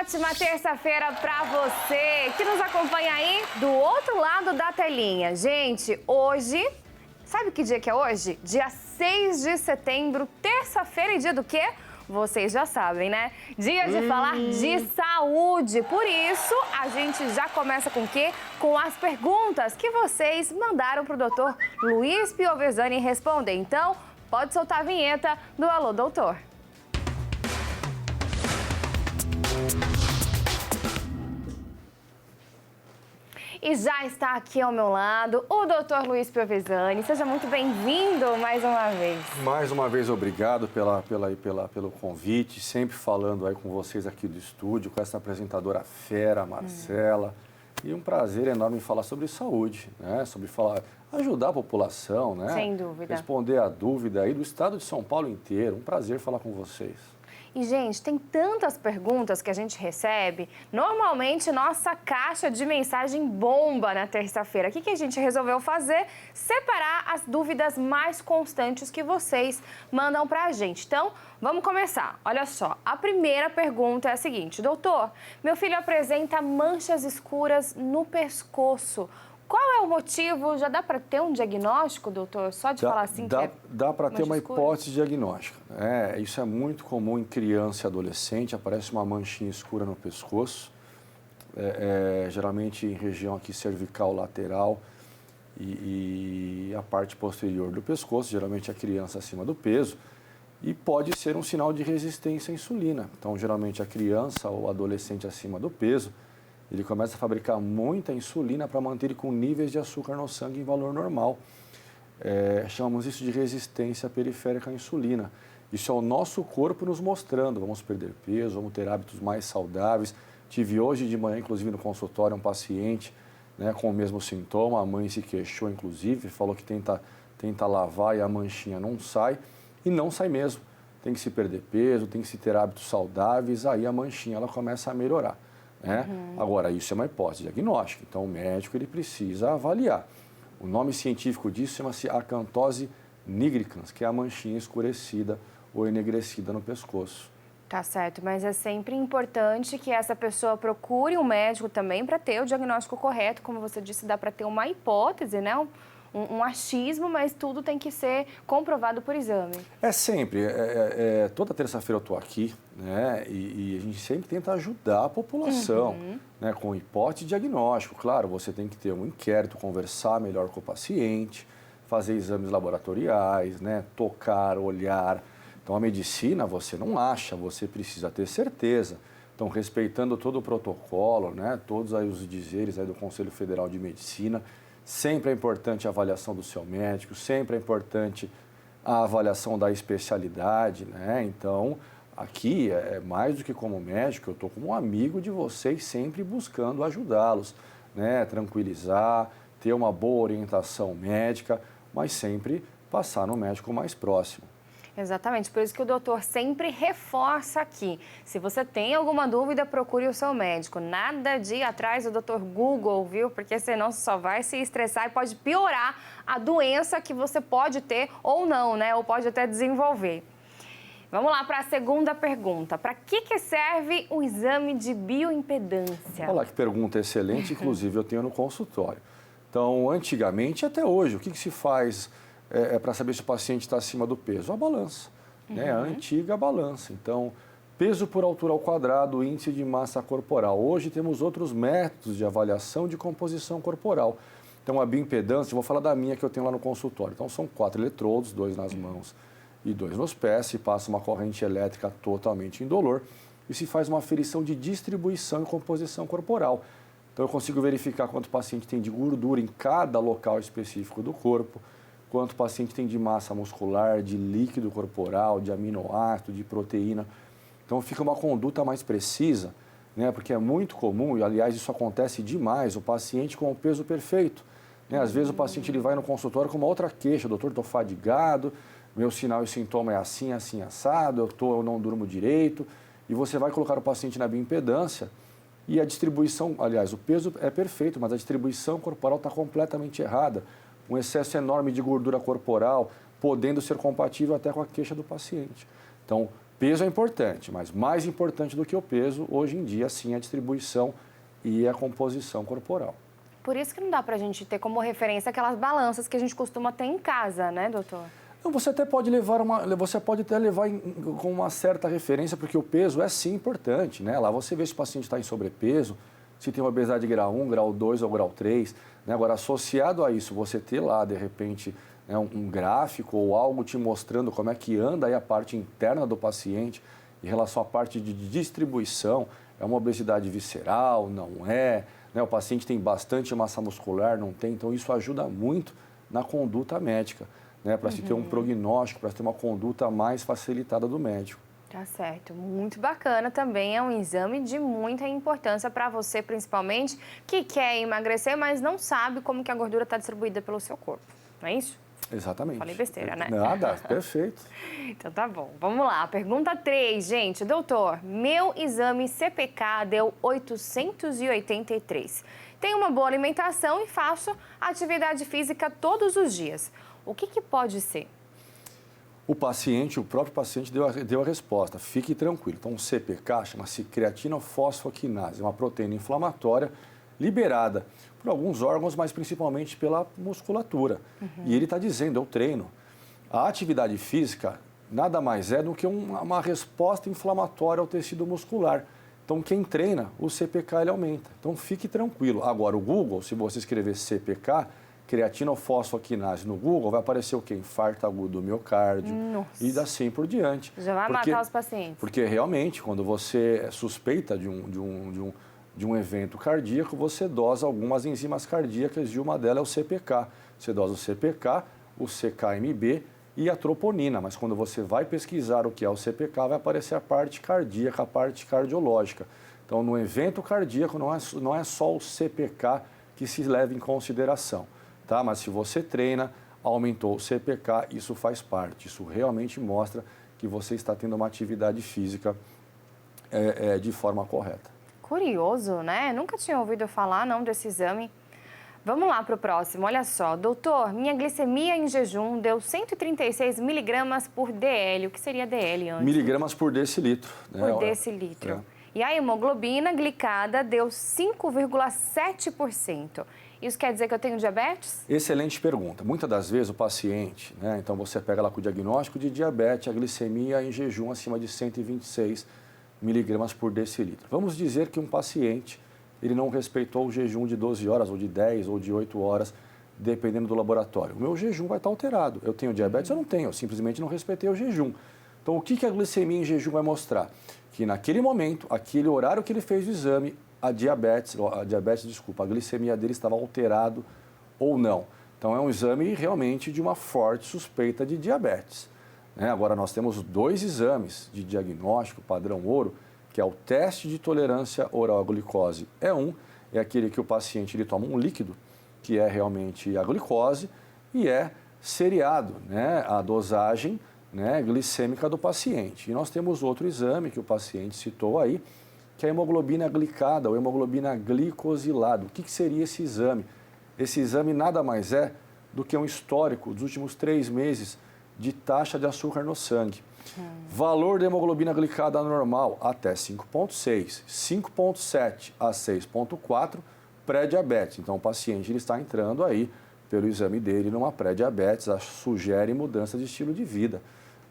ótima terça-feira para você que nos acompanha aí do outro lado da telinha. Gente, hoje, sabe que dia que é hoje? Dia 6 de setembro, terça-feira, e dia do quê? Vocês já sabem, né? Dia de falar de saúde. Por isso, a gente já começa com o quê? Com as perguntas que vocês mandaram pro doutor Luiz Piovesani responder. Então, pode soltar a vinheta do Alô, Doutor. E já está aqui ao meu lado o Dr. Luiz Piovesani. Seja muito bem-vindo mais uma vez. Mais uma vez, obrigado pelo convite. Sempre falando aí com vocês aqui do estúdio, com essa apresentadora fera, Marcela. E um prazer enorme falar sobre saúde, né? Sobre ajudar a população, né? Sem dúvida. Responder a dúvida aí do estado de São Paulo inteiro. Um prazer falar com vocês. E, gente, tem tantas perguntas que a gente recebe. Normalmente, nossa caixa de mensagem bomba na terça-feira. O que a gente resolveu fazer? Separar as dúvidas mais constantes que vocês mandam pra gente. Então, vamos começar. Olha só, a primeira pergunta é a seguinte. Doutor, meu filho apresenta manchas escuras no pescoço. Qual é o motivo? Já dá para ter um diagnóstico, doutor? Só de falar assim que é dá para ter uma escura? hipótese diagnóstica. Isso é muito comum em criança e adolescente. Aparece uma manchinha escura no pescoço, geralmente em região aqui cervical lateral e a parte posterior do pescoço, geralmente a criança acima do peso. E pode ser um sinal de resistência à insulina. Então, geralmente a criança ou adolescente acima do peso, ele começa a fabricar muita insulina para manter ele com níveis de açúcar no sangue em valor normal. Chamamos isso de resistência periférica à insulina. Isso é o nosso corpo nos mostrando, vamos perder peso, vamos ter hábitos mais saudáveis. Tive hoje de manhã, inclusive, no consultório, um paciente, né, com o mesmo sintoma. A mãe se queixou, inclusive, falou que tenta lavar e a manchinha não sai. E não sai mesmo. Tem que se perder peso, tem que se ter hábitos saudáveis, aí a manchinha ela começa a melhorar. Agora, isso é uma hipótese diagnóstica, então o médico ele precisa avaliar. O nome científico disso chama-se acantose nigricans, que é a manchinha escurecida ou enegrecida no pescoço. Tá certo, mas é sempre importante que essa pessoa procure um médico também para ter o diagnóstico correto. Como você disse, dá para ter uma hipótese, né? Um achismo, mas tudo tem que ser comprovado por exame. Sempre. Toda terça-feira eu estou aqui, né? E a gente sempre tenta ajudar a população, né? Com hipótese e diagnóstico. Claro, você tem que ter um inquérito, conversar melhor com o paciente, fazer exames laboratoriais, né? Tocar, olhar. Então, a medicina você não acha, você precisa ter certeza. Então, respeitando todo o protocolo, né? Todos aí os dizeres aí do Conselho Federal de Medicina. Sempre é importante a avaliação do seu médico, sempre é importante a avaliação da especialidade, né? Então, aqui é mais do que como médico, eu estou como um amigo de vocês, sempre buscando ajudá-los, né? Tranquilizar, ter uma boa orientação médica, mas sempre passar no médico mais próximo. Exatamente, por isso que o doutor sempre reforça aqui. Se você tem alguma dúvida, procure o seu médico. Nada de ir atrás do doutor Google, viu? Porque senão você só vai se estressar e pode piorar a doença que você pode ter ou não, né? Ou pode até desenvolver. Vamos lá para a segunda pergunta. Para que serve o exame de bioimpedância? Olha que pergunta excelente, inclusive eu tenho no consultório. Então, antigamente até hoje, o que se faz para saber se o paciente está acima do peso? A balança, né? A antiga balança. Então, peso por altura ao quadrado, índice de massa corporal. Hoje temos outros métodos de avaliação de composição corporal. Então, a bioimpedância, vou falar da minha que eu tenho lá no consultório. Então, são 4 eletrodos, 2 nas mãos e 2 nos pés, se passa uma corrente elétrica totalmente indolor e se faz uma aferição de distribuição e composição corporal. Então, eu consigo verificar quanto o paciente tem de gordura em cada local específico do corpo, quanto o paciente tem de massa muscular, de líquido corporal, de aminoácido, de proteína. Então, fica uma conduta mais precisa, né? Porque é muito comum, e aliás isso acontece demais, o paciente com o peso perfeito. Né? Às vezes o paciente ele vai no consultório com uma outra queixa: doutor, estou fadigado, meu sinal e sintoma é assim, assim, assado, eu não durmo direito. E você vai colocar o paciente na bioimpedância e a distribuição, aliás, o peso é perfeito, mas a distribuição corporal está completamente errada. Um excesso enorme de gordura corporal, podendo ser compatível até com a queixa do paciente. Então, Peso é importante, mas mais importante do que o peso, hoje em dia, sim, é a distribuição e a composição corporal. Por isso que não dá para a gente ter como referência aquelas balanças que a gente costuma ter em casa, né, doutor? Não, você até pode levar com uma certa referência, porque o peso é sim importante, né? Lá você vê se o paciente está em sobrepeso, se tem uma obesidade grau 1, grau 2 ou grau 3. Né? Agora, associado a isso, você ter lá, de repente, né, um gráfico ou algo te mostrando como é que anda aí a parte interna do paciente em relação à parte de distribuição, é uma obesidade visceral, não é, né? O paciente tem bastante massa muscular, não tem, então isso ajuda muito na conduta médica, né? Para se ter um prognóstico, para se ter uma conduta mais facilitada do médico. Tá certo, muito bacana também, é um exame de muita importância para você, principalmente, que quer emagrecer, mas não sabe como que a gordura está distribuída pelo seu corpo, não é isso? Exatamente. Falei besteira, né? Nada, perfeito. Então tá bom, vamos lá. Pergunta 3, gente. Doutor, meu exame CPK deu 883. Tenho uma boa alimentação e faço atividade física todos os dias. O que pode ser? O próprio paciente deu a resposta. Fique tranquilo. Então, o CPK chama-se creatinofosfoquinase, é uma proteína inflamatória liberada por alguns órgãos, mas principalmente pela musculatura. E ele está dizendo, eu treino. A atividade física nada mais é do que uma resposta inflamatória ao tecido muscular. Então, quem treina, o CPK ele aumenta. Então, fique tranquilo. Agora, o Google, se você escrever CPK, creatinofosfoquinase no Google, vai aparecer o quê? Infarto agudo do miocárdio. Nossa. E assim por diante. Já vai matar os pacientes. Porque realmente, quando você suspeita de um evento cardíaco, você dosa algumas enzimas cardíacas e uma delas é o CPK. Você dosa o CPK, o CKMB e a troponina, mas quando você vai pesquisar o que é o CPK, vai aparecer a parte cardíaca, a parte cardiológica. Então, no evento cardíaco, não é só o CPK que se leva em consideração, tá? Mas se você treina, aumentou o CPK, isso faz parte. Isso realmente mostra que você está tendo uma atividade física de forma correta. Curioso, né? Nunca tinha ouvido falar, não, desse exame. Vamos lá para o próximo. Olha só, doutor, minha glicemia em jejum deu 136 miligramas por DL. O que seria DL antes? Miligramas por decilitro. Né? Por decilitro. E a hemoglobina glicada deu 5,7%. Isso quer dizer que eu tenho diabetes? Excelente pergunta. Muitas das vezes o paciente, né? Então você pega lá com o diagnóstico de diabetes, a glicemia em jejum acima de 126 miligramas por decilitro. Vamos dizer que um paciente ele não respeitou o jejum de 12 horas, ou de 10, ou de 8 horas, dependendo do laboratório. O meu jejum vai estar alterado. Eu tenho diabetes? Eu não tenho, eu simplesmente não respeitei o jejum. Então, o que a glicemia em jejum vai mostrar? Que naquele momento, aquele horário que ele fez o exame, a glicemia dele estava alterado ou não. Então, é um exame realmente de uma forte suspeita de diabetes. Né? Agora, nós temos 2 exames de diagnóstico padrão ouro, que é o teste de tolerância oral à glicose. É aquele que o paciente ele toma um líquido, que é realmente a glicose, e é seriado, né, a dosagem, né, glicêmica do paciente. E nós temos outro exame que o paciente citou aí, que é a hemoglobina glicada ou hemoglobina glicosilada. O que seria esse exame? Esse exame nada mais é do que um histórico dos últimos 3 meses de taxa de açúcar no sangue. Valor da hemoglobina glicada normal até 5,6, 5,7 a 6,4, pré-diabetes. Então, o paciente ele está entrando aí, pelo exame dele, numa pré-diabetes, sugere mudança de estilo de vida.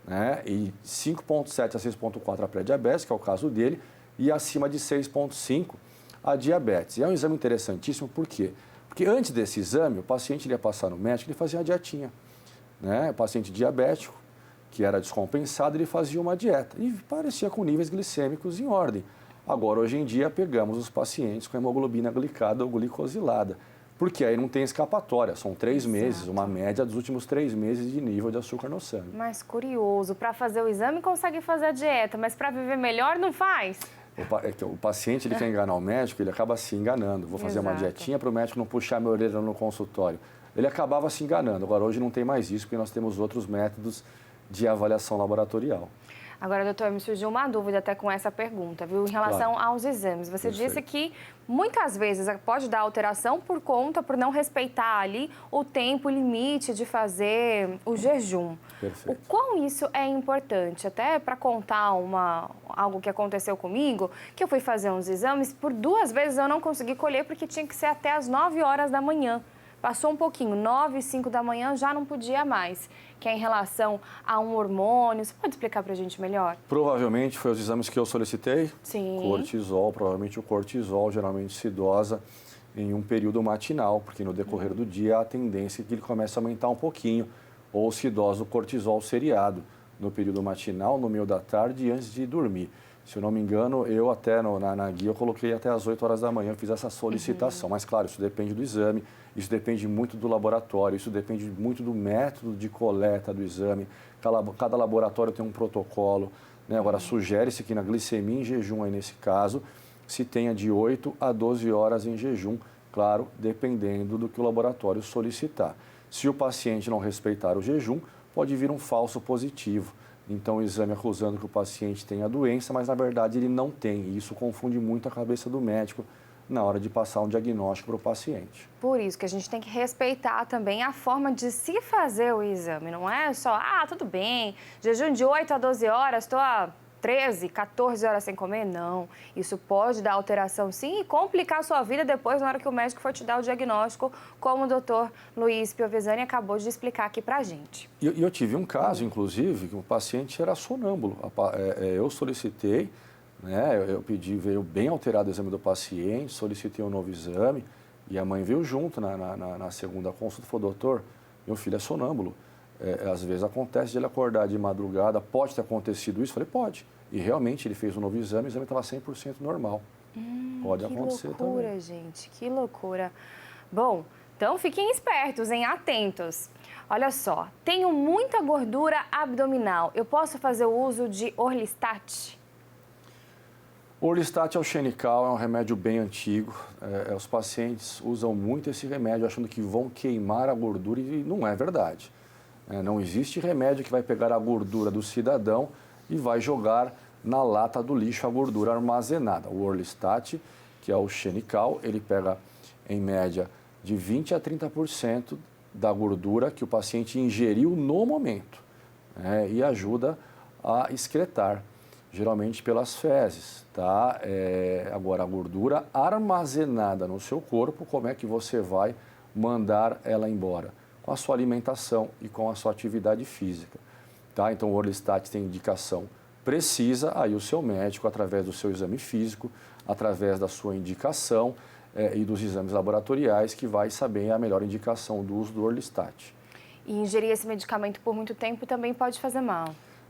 Né? E 5,7 a 6,4 a pré-diabetes, que é o caso dele, e acima de 6,5 a diabetes. E é um exame interessantíssimo, por quê? Porque antes desse exame, o paciente ele ia passar no médico, ele fazia uma dietinha. Né? O paciente diabético, que era descompensado, ele fazia uma dieta e parecia com níveis glicêmicos em ordem. Agora, hoje em dia, pegamos os pacientes com hemoglobina glicada ou glicosilada, porque aí não tem escapatória, são 3 meses, uma média dos últimos 3 meses de nível de açúcar no sangue. Mas curioso, para fazer o exame consegue fazer a dieta, mas para viver melhor não faz? O paciente ele quer enganar o médico, ele acaba se enganando. Vou fazer uma dietinha para o médico não puxar minha orelha no consultório. Ele acabava se enganando. Agora, hoje não tem mais isso, porque nós temos outros métodos de avaliação laboratorial. Agora, doutor, me surgiu uma dúvida até com essa pergunta, viu? Em relação aos exames. Você disse que muitas vezes pode dar alteração por não respeitar ali o tempo limite de fazer o jejum. Perfeito. O quão isso é importante? Até para contar algo que aconteceu comigo, que eu fui fazer uns exames, por 2 vezes eu não consegui colher porque tinha que ser até às 9 horas da manhã. Passou um pouquinho, 9, 5 da manhã, já não podia mais. Que é em relação a um hormônio. Você pode explicar para a gente melhor? Provavelmente foi os exames que eu solicitei. Sim. Cortisol, provavelmente o cortisol geralmente se dosa em um período matinal, porque no decorrer do dia há a tendência que ele comece a aumentar um pouquinho, ou se dosa o cortisol seriado no período matinal, no meio da tarde e antes de dormir. Se eu não me engano, eu até na guia eu coloquei até às 8 horas da manhã, eu fiz essa solicitação. Mas claro, isso depende do exame, isso depende muito do laboratório, isso depende muito do método de coleta do exame. Cada laboratório tem um protocolo, né? Agora, sugere-se que na glicemia em jejum, aí nesse caso, se tenha de 8 a 12 horas em jejum, claro, dependendo do que o laboratório solicitar. Se o paciente não respeitar o jejum, pode vir um falso positivo. Então, o exame acusando que o paciente tem a doença, mas na verdade ele não tem. E isso confunde muito a cabeça do médico na hora de passar um diagnóstico para o paciente. Por isso que a gente tem que respeitar também a forma de se fazer o exame. Não é só, tudo bem, jejum de 8 a 12 horas, estou há 13, 14 horas sem comer. Não, isso pode dar alteração sim e complicar a sua vida depois na hora que o médico for te dar o diagnóstico, como o doutor Luiz Piovesani acabou de explicar aqui pra gente. E eu tive um caso, inclusive, que o paciente era sonâmbulo. Eu solicitei, né, eu pedi, veio bem alterado o exame do paciente, solicitei um novo exame e a mãe veio junto na segunda consulta e falou, doutor, meu filho é sonâmbulo. Às vezes acontece de ele acordar de madrugada, pode ter acontecido isso? Eu falei, pode. E realmente ele fez um novo exame, o exame estava 100% normal. Pode acontecer também. Que loucura, gente, que loucura. Bom, então fiquem espertos, hein? Atentos. Olha só, tenho muita gordura abdominal, eu posso fazer o uso de Orlistat? O Orlistat é o Xenical, é um remédio bem antigo. Os pacientes usam muito esse remédio achando que vão queimar a gordura e não é verdade. Não existe remédio que vai pegar a gordura do cidadão e vai jogar na lata do lixo a gordura armazenada. O Orlistat, que é o Xenical, ele pega em média de 20 a 30% da gordura que o paciente ingeriu no momento, e ajuda a excretar, geralmente pelas fezes, tá? Agora, a gordura armazenada no seu corpo, como é que você vai mandar ela embora? Com a sua alimentação e com a sua atividade física, tá? Então, o Orlistat tem indicação precisa, aí o seu médico, através do seu exame físico, através da sua indicação e dos exames laboratoriais, que vai saber a melhor indicação do uso do Orlistat. E ingerir esse medicamento por muito tempo também pode fazer mal?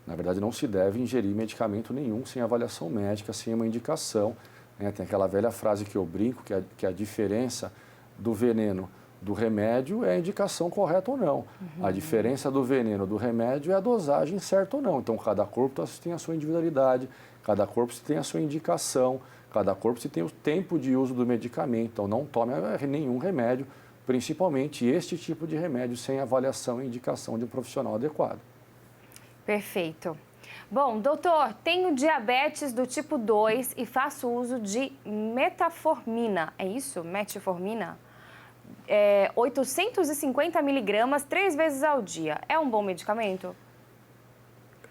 Na verdade, não se deve ingerir medicamento nenhum sem avaliação médica, sem uma indicação. Tem aquela velha frase que eu brinco, que a diferença do veneno do remédio é a indicação correta ou não. A diferença do veneno do remédio é a dosagem certa ou não. Então, cada corpo tem a sua individualidade, cada corpo tem a sua indicação, cada corpo tem o tempo de uso do medicamento. Então, não tome nenhum remédio, principalmente este tipo de remédio, sem avaliação e indicação de um profissional adequado. Perfeito. Bom, doutor, tenho diabetes do tipo 2 e faço uso de metformina. É isso? Metformina? 850 miligramas 3 vezes ao dia. É um bom medicamento?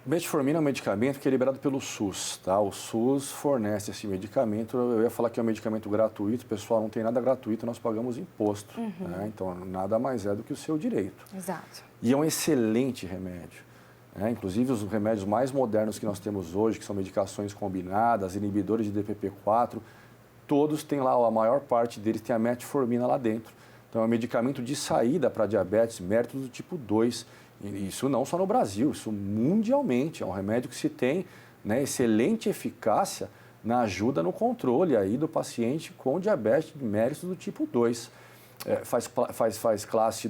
Metformina é um medicamento que é liberado pelo SUS, tá? O SUS fornece esse medicamento. Eu ia falar que é um medicamento gratuito. Pessoal, não tem nada gratuito, nós pagamos imposto. Né? Então, nada mais é do que o seu direito. Exato. E é um excelente remédio. Inclusive, os remédios mais modernos que nós temos hoje, que são medicações combinadas, inibidores de DPP-4, todos têm lá, a maior parte deles tem a metformina lá dentro. Então, é um medicamento de saída para diabetes mellitus do tipo 2. E isso não só no Brasil, isso mundialmente. É um remédio que se tem, né, excelente eficácia na ajuda no controle aí do paciente com diabetes mellitus do tipo 2. Faz classe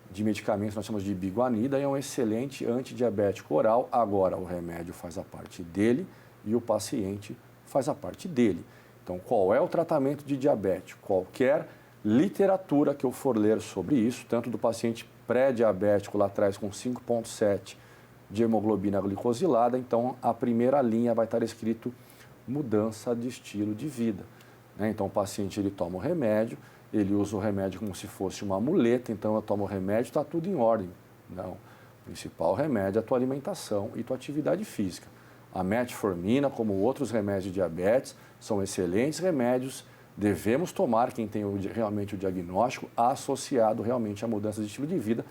de medicamentos, nós chamamos de biguanida, e é um excelente antidiabético oral. Agora, o remédio faz a parte dele e o paciente faz a parte dele. Então, qual é o tratamento de diabetes? Qualquer literatura que eu for ler sobre isso, tanto do paciente pré-diabético lá atrás com 5,7, de hemoglobina glicosilada. Então, a primeira linha vai estar escrito mudança de estilo de vida. Né? Então, o paciente ele toma o remédio, ele usa o remédio como se fosse uma muleta, então eu tomo o remédio, está tudo em ordem. Não, o principal remédio é a tua alimentação e tua atividade física. A metformina, como outros remédios de diabetes, são excelentes remédios, devemos tomar quem tem realmente o diagnóstico associado realmente à mudança de estilo de vida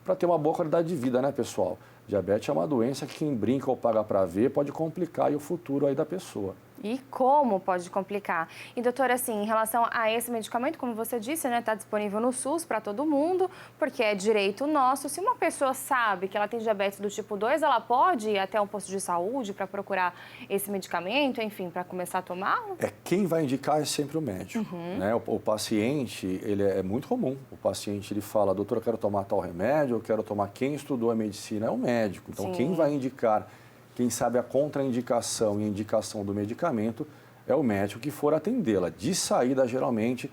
para ter uma boa qualidade de vida, né, pessoal? Diabetes é uma doença que quem brinca ou paga para ver pode complicar aí o futuro aí da pessoa. E como pode complicar? E, doutora, assim, em relação a esse medicamento, como você disse, né, está disponível no SUS para todo mundo, porque é direito nosso. Se uma pessoa sabe que ela tem diabetes do tipo 2, ela pode ir até um posto de saúde para procurar esse medicamento, enfim, para começar a tomá-lo? Quem vai indicar é sempre o médico. Né? O paciente, ele é muito comum. O paciente, ele fala, doutora, eu quero tomar tal remédio, eu quero tomar. Quem estudou a medicina é o médico. Então, quem vai indicar, quem sabe a contraindicação e a indicação do medicamento é o médico que for atendê-la. De saída, geralmente,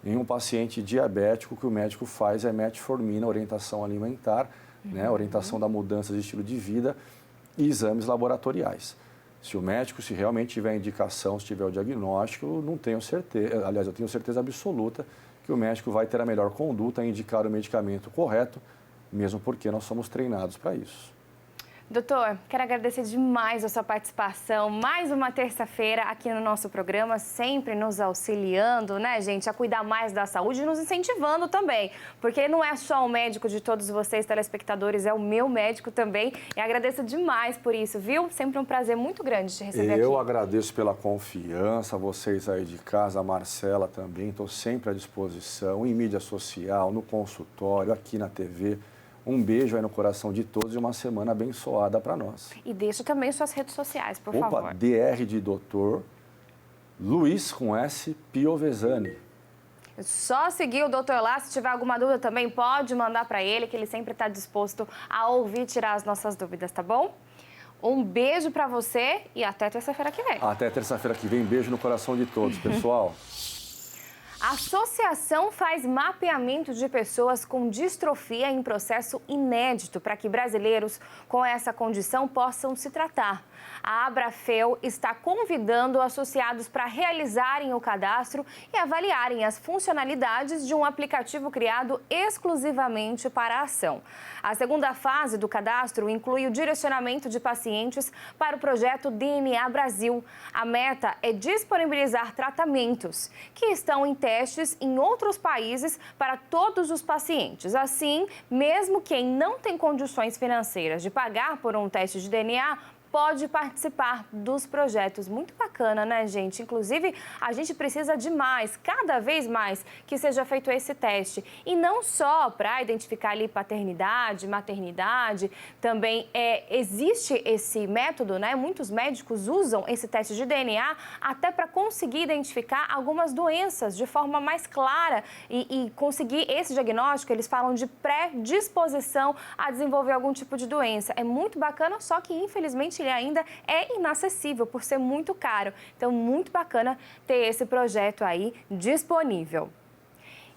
em um paciente diabético, o que o médico faz é metformina, orientação alimentar, né, orientação da mudança de estilo de vida e exames laboratoriais. Se o médico, se realmente tiver indicação, se tiver o diagnóstico, não tenho certeza, aliás, eu tenho certeza absoluta que o médico vai ter a melhor conduta em indicar o medicamento correto, mesmo porque nós somos treinados para isso. Doutor, quero agradecer demais a sua participação, mais uma terça-feira aqui no nosso programa, sempre nos auxiliando, né, gente, a cuidar mais da saúde e nos incentivando também, porque não é só o médico de todos vocês, telespectadores, é o meu médico também, e agradeço demais por isso, viu? Sempre um prazer muito grande te receber aqui. Eu agradeço pela confiança, vocês aí de casa, a Marcela também, estou sempre à disposição, em mídia social, no consultório, aqui na TV. Um beijo aí no coração de todos e uma semana abençoada para nós. E deixa também suas redes sociais, por favor. DR de doutor Luiz com S. Piovesani. Só seguir o doutor lá, se tiver alguma dúvida também pode mandar para ele, que ele sempre está disposto a ouvir e tirar as nossas dúvidas, tá bom? Um beijo para você e até terça-feira que vem. Até terça-feira que vem, beijo no coração de todos, pessoal. A associação faz mapeamento de pessoas com distrofia em processo inédito para que brasileiros com essa condição possam se tratar. A Abrafel está convidando associados para realizarem o cadastro e avaliarem as funcionalidades de um aplicativo criado exclusivamente para a ação. A segunda fase do cadastro inclui o direcionamento de pacientes para o projeto DNA Brasil. A meta é disponibilizar tratamentos que estão em testes em outros países para todos os pacientes. Assim, mesmo quem não tem condições financeiras de pagar por um teste de DNA, pode participar dos projetos. Muito bacana, né, gente? Inclusive, a gente precisa de mais, cada vez mais, que seja feito esse teste. E não só para identificar ali paternidade, maternidade, também existe esse método, né? Muitos médicos usam esse teste de DNA até para conseguir identificar algumas doenças de forma mais clara e conseguir esse diagnóstico. Eles falam de predisposição a desenvolver algum tipo de doença. É muito bacana, só que, infelizmente, ele ainda é inacessível por ser muito caro. Então, muito bacana ter esse projeto aí disponível.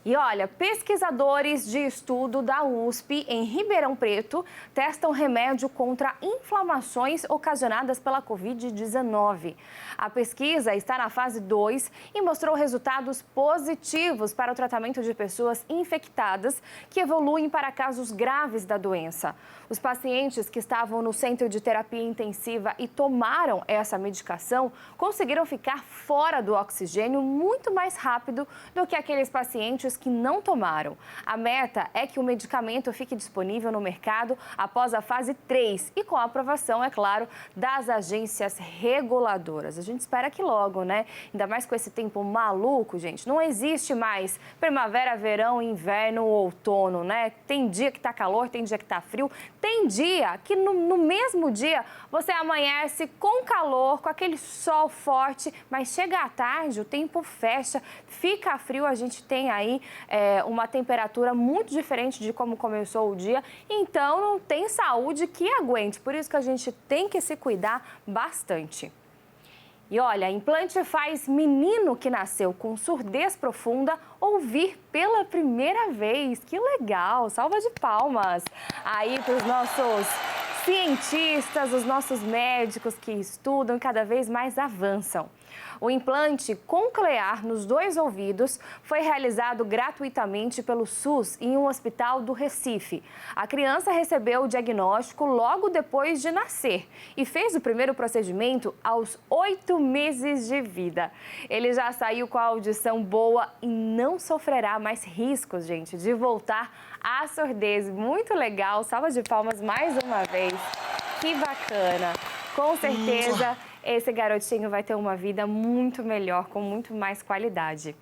E olha, pesquisadores de estudo da USP em Ribeirão Preto testam remédio contra inflamações ocasionadas pela Covid-19. A pesquisa está na fase 2 e mostrou resultados positivos para o tratamento de pessoas infectadas que evoluem para casos graves da doença. Os pacientes que estavam no centro de terapia intensiva e tomaram essa medicação conseguiram ficar fora do oxigênio muito mais rápido do que aqueles pacientes que não tomaram. A meta é que o medicamento fique disponível no mercado após a fase 3 e com a aprovação, é claro, das agências reguladoras. A gente espera que logo, né? Ainda mais com esse tempo maluco, gente. Não existe mais primavera, verão, inverno, outono, né? Tem dia que tá calor, tem dia que tá frio, tem dia que no mesmo dia você amanhece com calor, com aquele sol forte, mas chega à tarde, o tempo fecha, fica frio, a gente tem aí uma temperatura muito diferente de como começou o dia, então não tem saúde que aguente, por isso que a gente tem que se cuidar bastante. E olha, implante faz menino que nasceu com surdez profunda ouvir pela primeira vez. Que legal! Salva de palmas aí para os nossos cientistas, os nossos médicos que estudam cada vez mais avançam. O implante coclear nos 2 ouvidos foi realizado gratuitamente pelo SUS em um hospital do Recife. A criança recebeu o diagnóstico logo depois de nascer e fez o primeiro procedimento aos 8 meses de vida. Ele já saiu com a audição boa e não sofrerá mais riscos, gente, de voltar à surdez. Muito legal, salva de palmas mais uma vez. Que bacana. Com certeza, esse garotinho vai ter uma vida muito melhor, com muito mais qualidade.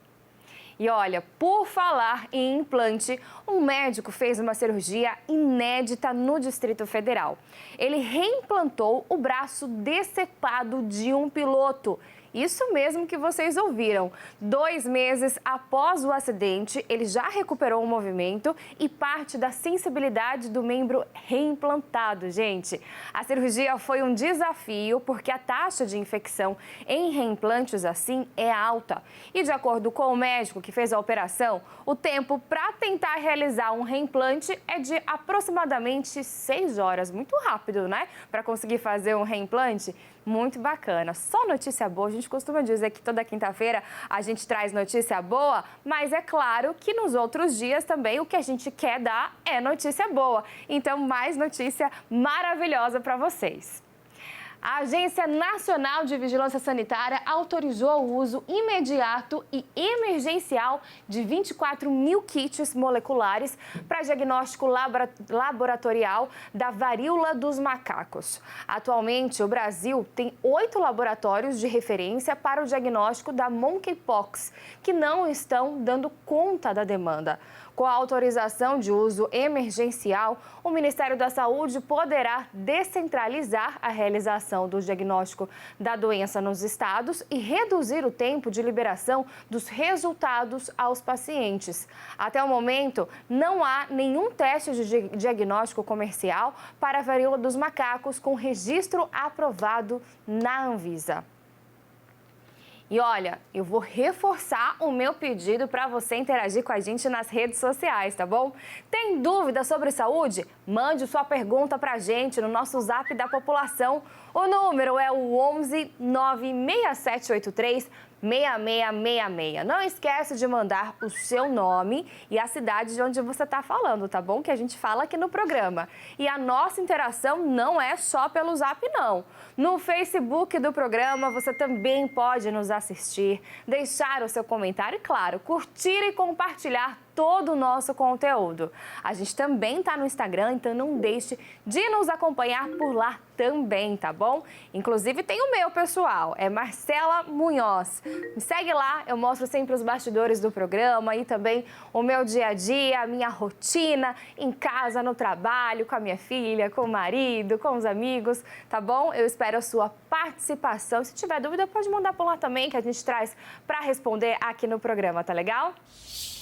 E olha, por falar em implante, um médico fez uma cirurgia inédita no Distrito Federal. Ele reimplantou o braço decepado de um piloto. Isso mesmo que vocês ouviram. 2 meses após o acidente, ele já recuperou o movimento e parte da sensibilidade do membro reimplantado, gente. A cirurgia foi um desafio porque a taxa de infecção em reimplantes assim é alta. E de acordo com o médico que fez a operação, o tempo para tentar realizar um reimplante é de aproximadamente 6 horas. Muito rápido, né? Para conseguir fazer um reimplante. Muito bacana. Só notícia boa. A gente costuma dizer que toda quinta-feira a gente traz notícia boa, mas é claro que nos outros dias também o que a gente quer dar é notícia boa. Então, mais notícia maravilhosa para vocês. A Agência Nacional de Vigilância Sanitária autorizou o uso imediato e emergencial de 24 mil kits moleculares para diagnóstico laboratorial da varíola dos macacos. Atualmente, o Brasil tem 8 laboratórios de referência para o diagnóstico da monkeypox, que não estão dando conta da demanda. Com a autorização de uso emergencial, o Ministério da Saúde poderá descentralizar a realização do diagnóstico da doença nos estados e reduzir o tempo de liberação dos resultados aos pacientes. Até o momento, não há nenhum teste de diagnóstico comercial para a varíola dos macacos com registro aprovado na Anvisa. E olha, eu vou reforçar o meu pedido para você interagir com a gente nas redes sociais, tá bom? Tem dúvida sobre saúde? Mande sua pergunta para a gente no nosso Zap da População. O número é o 11 96783 6666. Não esquece de mandar o seu nome e a cidade de onde você está falando, tá bom? Que a gente fala aqui no programa. E a nossa interação não é só pelo Zap, não. No Facebook do programa você também pode nos assistir, deixar o seu comentário e, claro, curtir e compartilhar todo o nosso conteúdo. A gente também está no Instagram, então não deixe de nos acompanhar por lá também, tá bom? Inclusive tem o meu pessoal, é Marcela Munhoz. Me segue lá, eu mostro sempre os bastidores do programa e também o meu dia a dia, a minha rotina em casa, no trabalho, com a minha filha, com o marido, com os amigos, tá bom? Eu espero a sua participação. Se tiver dúvida, pode mandar por lá também, que a gente traz para responder aqui no programa, tá legal?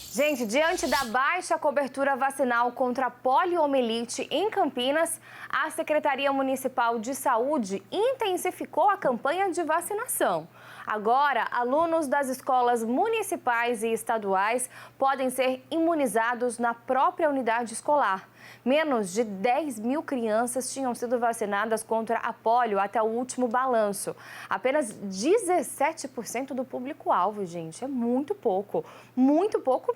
Gente, diante da baixa cobertura vacinal contra a poliomielite em Campinas, a Secretaria Municipal de Saúde intensificou a campanha de vacinação. Agora, alunos das escolas municipais e estaduais podem ser imunizados na própria unidade escolar. Menos de 10 mil crianças tinham sido vacinadas contra a polio até o último balanço. Apenas 17% do público-alvo, gente. É muito pouco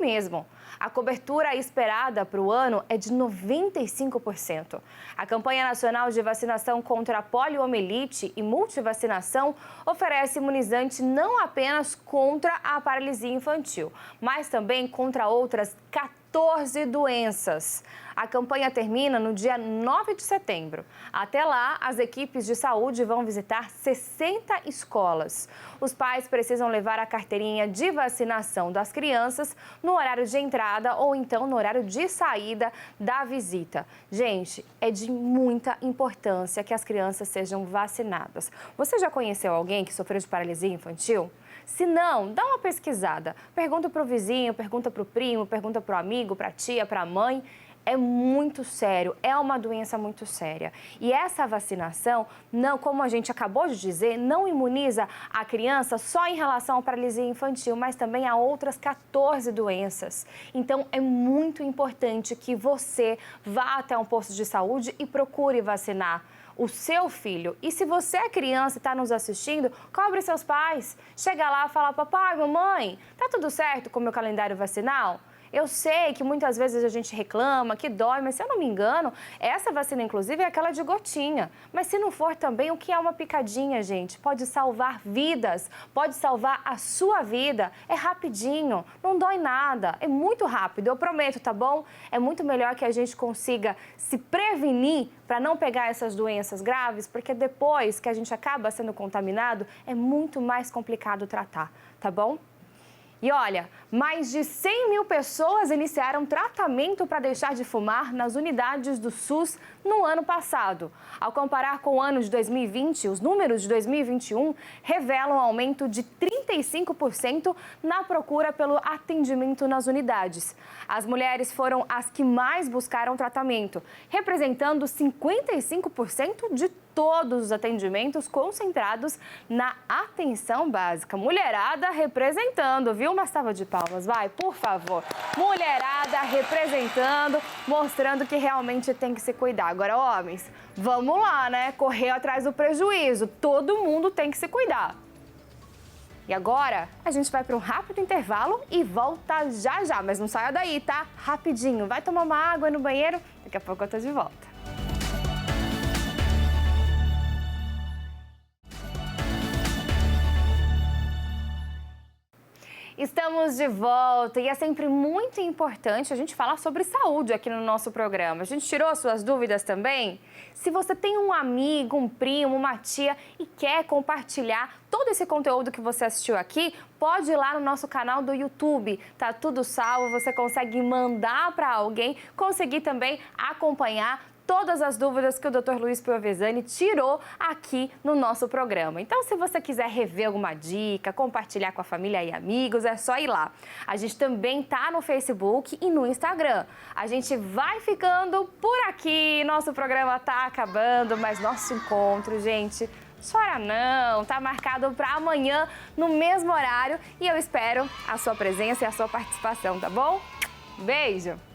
mesmo. A cobertura esperada para o ano é de 95%. A campanha nacional de vacinação contra a poliomielite e multivacinação oferece imunizante não apenas contra a paralisia infantil, mas também contra outras 14 doenças. A campanha termina no dia 9 de setembro. Até lá, as equipes de saúde vão visitar 60 escolas. Os pais precisam levar a carteirinha de vacinação das crianças no horário de entrada ou então no horário de saída da visita. Gente, é de muita importância que as crianças sejam vacinadas. Você já conheceu alguém que sofreu de paralisia infantil? Se não, dá uma pesquisada. Pergunta para o vizinho, pergunta para o primo, pergunta para o amigo, para a tia, para a mãe. é muito sério, é uma doença muito séria. E essa vacinação, não, como a gente acabou de dizer, não imuniza a criança só em relação à paralisia infantil, mas também a outras 14 doenças. Então, é muito importante que você vá até um posto de saúde e procure vacinar o seu filho. E se você é criança e está nos assistindo, cobre seus pais. Chega lá e fala, papai, mamãe, tá tudo certo com o meu calendário vacinal? Eu sei que muitas vezes a gente reclama, que dói, mas se eu não me engano, essa vacina, inclusive, é aquela de gotinha. Mas se não for também, o que é uma picadinha, gente? Pode salvar vidas, pode salvar a sua vida. É rapidinho, não dói nada, é muito rápido, eu prometo, tá bom? É muito melhor que a gente consiga se prevenir para não pegar essas doenças graves, porque depois que a gente acaba sendo contaminado, é muito mais complicado tratar, tá bom? E olha, mais de 100 mil pessoas iniciaram tratamento para deixar de fumar nas unidades do SUS no ano passado. Ao comparar com o ano de 2020, os números de 2021 revelam um aumento de 35% na procura pelo atendimento nas unidades. As mulheres foram as que mais buscaram tratamento, representando 55% de todos os atendimentos concentrados na atenção básica. Mulherada representando, viu? Uma salva de palmas, vai, por favor. Mulherada representando, mostrando que realmente tem que se cuidar. Agora, homens, vamos lá, né? Correr atrás do prejuízo. Todo mundo tem que se cuidar. E agora, a gente vai para um rápido intervalo e volta já já. Mas não saia daí, tá? Rapidinho. Vai tomar uma água no banheiro. Daqui a pouco eu tô de volta. Estamos de volta e é sempre muito importante a gente falar sobre saúde aqui no nosso programa. A gente tirou as suas dúvidas também? Se você tem um amigo, um primo, uma tia e quer compartilhar todo esse conteúdo que você assistiu aqui, pode ir lá no nosso canal do YouTube. Tá tudo salvo, você consegue mandar para alguém, conseguir também acompanhar todas as dúvidas que o Dr. Luiz Piovesani tirou aqui no nosso programa. Então, se você quiser rever alguma dica, compartilhar com a família e amigos, é só ir lá. A gente também tá no Facebook e no Instagram. A gente vai ficando por aqui, nosso programa tá acabando, mas nosso encontro, gente, chora não, tá marcado para amanhã no mesmo horário e eu espero a sua presença e a sua participação, tá bom? Beijo!